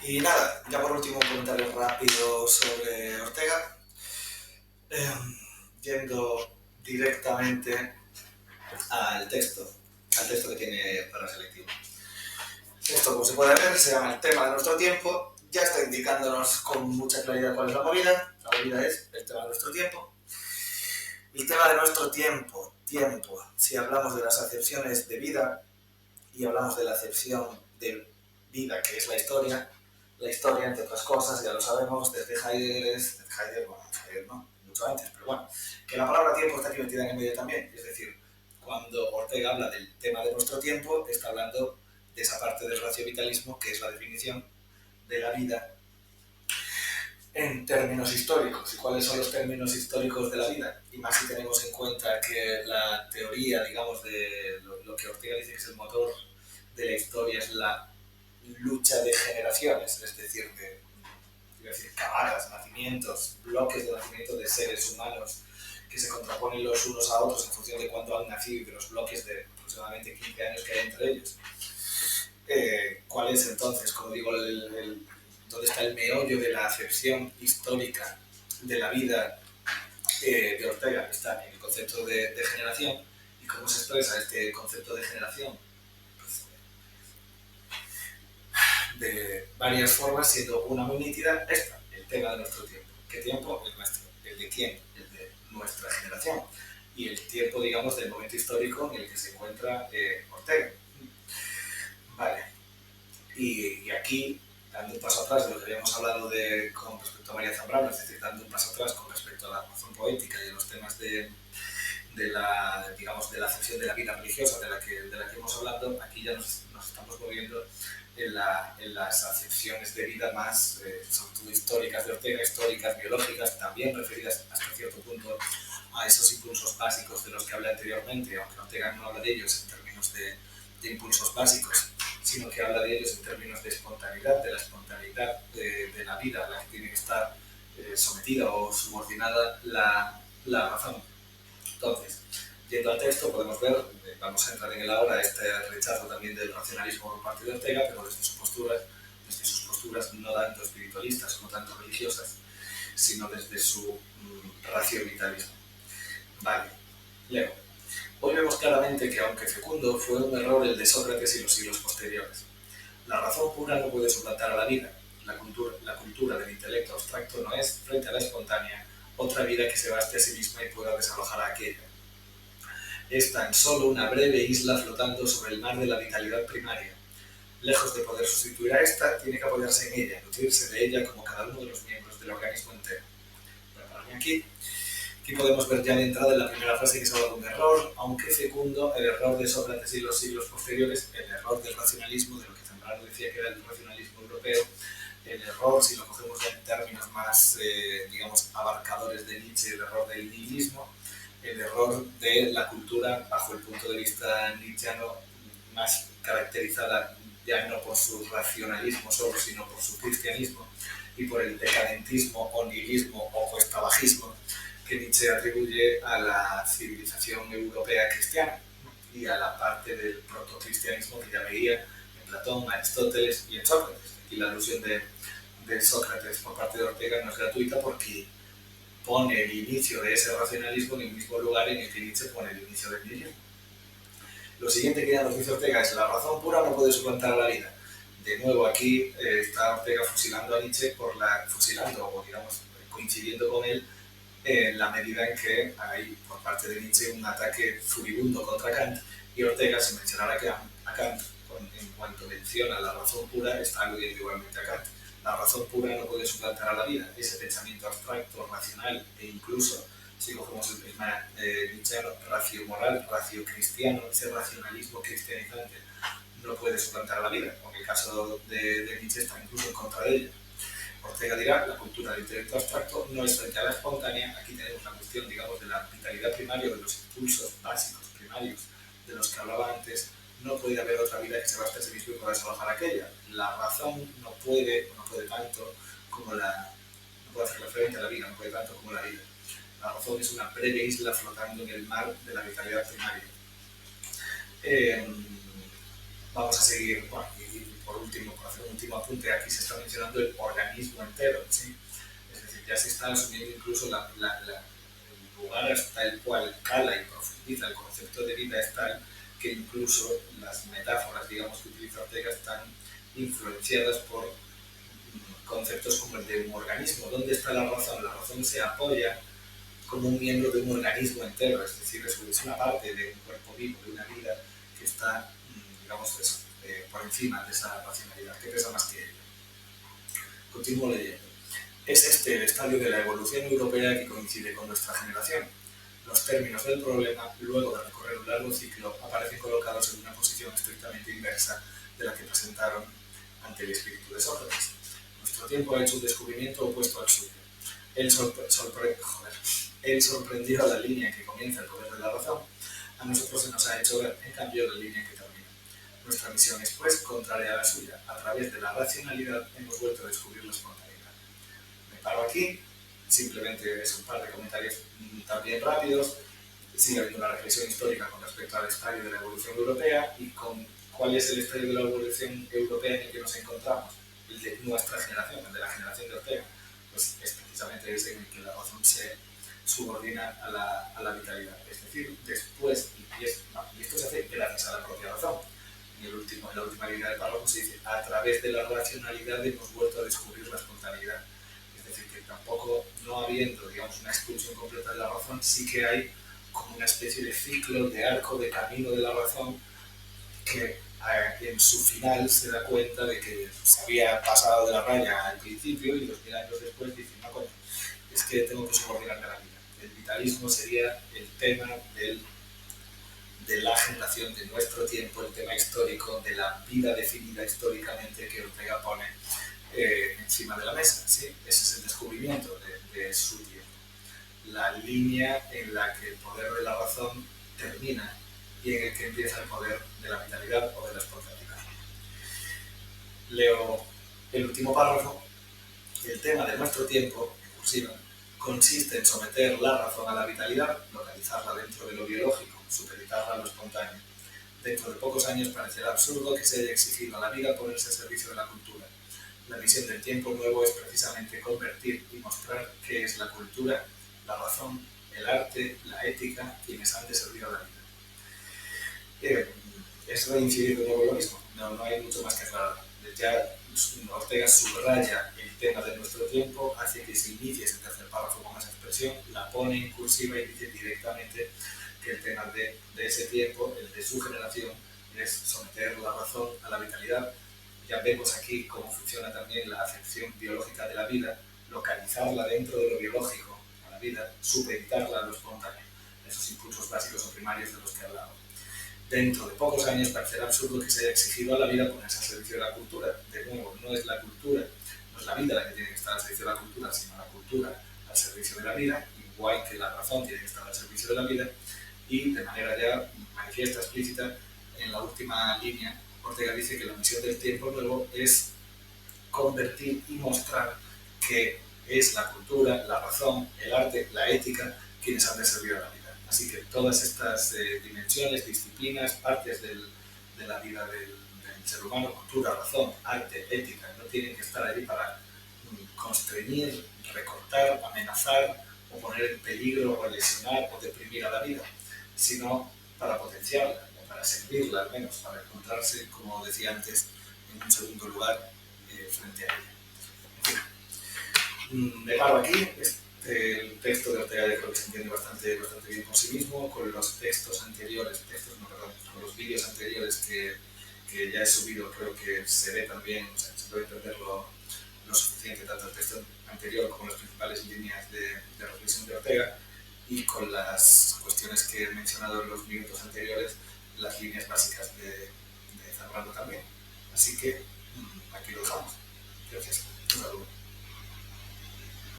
Y nada, ya por último un comentario rápido sobre Ortega, eh, yendo directamente al texto que tiene para selectivo. Esto, como se puede ver, se llama El tema de nuestro tiempo, ya está indicándonos con mucha claridad cuál es la movida. La movida es el tema de nuestro tiempo. El tema de nuestro tiempo, si hablamos de las acepciones de vida y hablamos de la acepción de vida, que es la historia, entre otras cosas, ya lo sabemos, desde Heidegger, Heidegger no, mucho antes, pero bueno, que la palabra tiempo está aquí metida en el medio también, es decir, cuando Ortega habla del tema de nuestro tiempo, está hablando de esa parte del raciovitalismo, que es la definición de la vida en términos históricos. ¿Y cuáles son los términos históricos de la vida? Y más si tenemos en cuenta que la teoría, digamos, de lo que Ortega dice que es el motor de la historia es la lucha de generaciones, es decir, cavadas, nacimientos, bloques de nacimiento de seres humanos que se contraponen los unos a otros en función de cuándo han nacido y de los bloques de aproximadamente 15 años que hay entre ellos. ¿Cuál es entonces, como digo, dónde está el meollo de la acepción histórica de la vida de Ortega? Está en el concepto de generación. ¿Y cómo se expresa este concepto de generación? Pues, de varias formas, siendo una muy nítida esta, el tema de nuestro tiempo. ¿Qué tiempo? El nuestro. ¿El de quién? El de nuestra generación. Y el tiempo, digamos, del momento histórico en el que se encuentra Ortega. Vale. Y aquí, dando un paso atrás de lo que habíamos hablado con respecto a María Zambrano, es decir, dando un paso atrás con respecto a la razón poética y a los temas de la acepción de la vida religiosa de la que hemos hablado, aquí ya nos estamos moviendo en las acepciones de vida más, sobre todo históricas de Ortega, históricas, biológicas, también referidas hasta cierto punto a esos impulsos básicos de los que hablé anteriormente, aunque Ortega no habla de ellos en términos de impulsos básicos, sino que habla de ellos en términos de espontaneidad, de la espontaneidad de la vida a la que tiene que estar sometida o subordinada la razón. Entonces, yendo al texto, podemos ver, vamos a entrar en el ahora, este rechazo también del racionalismo por parte de Ortega, pero desde sus posturas no tanto espiritualistas, no tanto religiosas, sino desde su racionalismo. Vale, leo. Hoy vemos claramente que, aunque fecundo, fue un error el de Sócrates y los siglos posteriores. La razón pura no puede suplantar a la vida. La cultura del intelecto abstracto no es, frente a la espontánea, otra vida que se baste a sí misma y pueda desalojar a aquella. Es tan solo una breve isla flotando sobre el mar de la vitalidad primaria. Lejos de poder sustituir a esta, tiene que apoyarse en ella, nutrirse de ella como cada uno de los miembros del organismo entero. Voy a pararme aquí. Aquí podemos ver ya de entrada en la primera frase que se habla de un error, aunque fecundo, el error de Sócrates y los siglos posteriores, el error del racionalismo, de lo que Zambrano decía que era el racionalismo europeo, el error, si lo cogemos ya en términos más, digamos, abarcadores de Nietzsche, el error del nihilismo, el error de la cultura bajo el punto de vista nietzscheano, más caracterizada ya no por su racionalismo solo, sino por su cristianismo y por el decadentismo o nihilismo o cuestabajismo que Nietzsche atribuye a la civilización europea cristiana y a la parte del protocristianismo que ya veía en Platón, Aristóteles y en Sócrates. Aquí la alusión de Sócrates por parte de Ortega no es gratuita porque pone el inicio de ese racionalismo en el mismo lugar en el que Nietzsche pone el inicio del nihilismo. Lo siguiente que ya nos dice Ortega es: la razón pura no puede suplantar a la vida. De nuevo aquí está Ortega fusilando a Nietzsche o digamos coincidiendo con él en la medida en que hay por parte de Nietzsche un ataque furibundo contra Kant, y Ortega, sin mencionar a Kant, en cuanto menciona la razón pura, está aludiendo igualmente a Kant. La razón pura no puede suplantar a la vida. Ese pensamiento abstracto, racional e incluso, si cogemos el prisma nietzscheano, racio-moral, racio-cristiano, ese racionalismo cristianizante no puede suplantar a la vida. En el caso de Nietzsche está incluso en contra de ella. Ortega dirá: la cultura del intelecto abstracto no es frente a la espontánea. Aquí tenemos la cuestión, digamos, de la vitalidad primaria, de los impulsos básicos primarios de los que hablaba antes. No puede haber otra vida que se baste a sí mismo y pueda desalojar aquella. La razón no puede tanto como no puede hacerle frente a la vida, no puede tanto como la vida. La razón es una breve isla flotando en el mar de la vitalidad primaria. Vamos a seguir, bueno, y por hacer un último apunte, aquí se está mencionando el organismo entero, ¿sí? Es decir, ya se está asumiendo incluso el lugar hasta el cual cala y profundiza el concepto de vida es tal que incluso las metáforas, digamos, que utiliza Ortega están influenciadas por conceptos como el de un organismo. ¿Dónde está la razón? La razón se apoya como un miembro de un organismo entero, es decir, es una parte de un cuerpo vivo, de una vida que está, digamos, eso, por encima de esa racionalidad, que pesa más que ella. Continúo leyendo. Es este el estadio de la evolución europea que coincide con nuestra generación. Los términos del problema, luego de recorrer un largo ciclo, aparecen colocados en una posición estrictamente inversa de la que presentaron ante el espíritu de Sócrates. Nuestro tiempo ha hecho un descubrimiento opuesto al suyo. Él sorprendió a la línea en que comienza el poder de la razón. A nosotros se nos ha hecho ver, en cambio, la línea en que termina. Nuestra misión es, pues, contraria a la suya. A través de la racionalidad hemos vuelto a descubrir la espontaneidad. Me paro aquí, simplemente es un par de comentarios también rápidos. Sigue habiendo una reflexión histórica con respecto al estadio de la evolución europea y con cuál es el estadio de la evolución europea en el que nos encontramos, el de nuestra generación, el de la generación de Ortega. Pues es precisamente ese en el que la razón se subordina a la vitalidad. Es decir, después, y esto se hace gracias a la propia razón. En la última línea del párrafo se dice, a través de la racionalidad hemos vuelto a descubrir la espontaneidad. Es decir, que tampoco, no habiendo, digamos, una expulsión completa de la razón, sí que hay como una especie de ciclo, de arco, de camino de la razón que en su final se da cuenta de que se había pasado de la raya al principio y 2000 años después dice, no, coño, es que tengo que subordinarme a la vida. El vitalismo sería el tema de la generación de nuestro tiempo, el tema histórico de la vida definida históricamente que Ortega pone encima de la mesa. ¿Sí? Ese es el descubrimiento de su tiempo. La línea en la que el poder de la razón termina y en el que empieza el poder de la vitalidad o de la espontaneidad. Leo el último párrafo. El tema de nuestro tiempo, en cursiva, consiste en someter la razón a la vitalidad, localizarla dentro de lo biológico, supeditarla a lo espontáneo. Dentro de pocos años parecerá absurdo que se haya exigido a la vida ponerse al servicio de la cultura. La misión del tiempo nuevo es precisamente convertir y mostrar qué es la cultura, la razón, el arte, la ética, quienes han de servir a la vida. Es reincidir de nuevo lo mismo, no hay mucho más que aclarar. Ya Ortega subraya el tema de nuestro tiempo, hace que se inicie ese tercer párrafo con esa expresión, la pone en cursiva y dice directamente que el tema de ese tiempo, el de su generación, es someter la razón a la vitalidad. Ya vemos aquí cómo funciona también la acepción biológica de la vida, localizarla dentro de lo biológico a la vida, supeditarla a lo espontáneo, esos impulsos básicos o primarios de los que hablamos. Dentro de pocos años parecerá absurdo que se haya exigido a la vida ponerse al servicio de la cultura. De nuevo, no es la cultura, no es la vida la que tiene que estar al servicio de la cultura, sino la cultura al servicio de la vida, igual que la razón tiene que estar al servicio de la vida, y de manera ya manifiesta, explícita, en la última línea, Ortega dice que la misión del tiempo nuevo es convertir y mostrar que es la cultura, la razón, el arte, la ética, quienes han de servir a la vida. Así que todas estas dimensiones, disciplinas, partes de la vida del ser humano, cultura, razón, arte, ética, no tienen que estar ahí para constreñir, recortar, amenazar o poner en peligro o lesionar o deprimir a la vida, sino para potenciarla, o para servirla al menos, para encontrarse, como decía antes, en un segundo lugar frente a ella. En fin, me paro aquí. El texto de Ortega creo que se entiende bastante bien por sí mismo, con los textos anteriores, con los vídeos anteriores que ya he subido, creo que se ve también, o sea, se puede entender lo suficiente, tanto el texto anterior como las principales líneas de reflexión de Ortega, y con las cuestiones que he mencionado en los minutos anteriores, las líneas básicas de Zambrano también. Así que aquí lo dejamos. Gracias. Un saludo.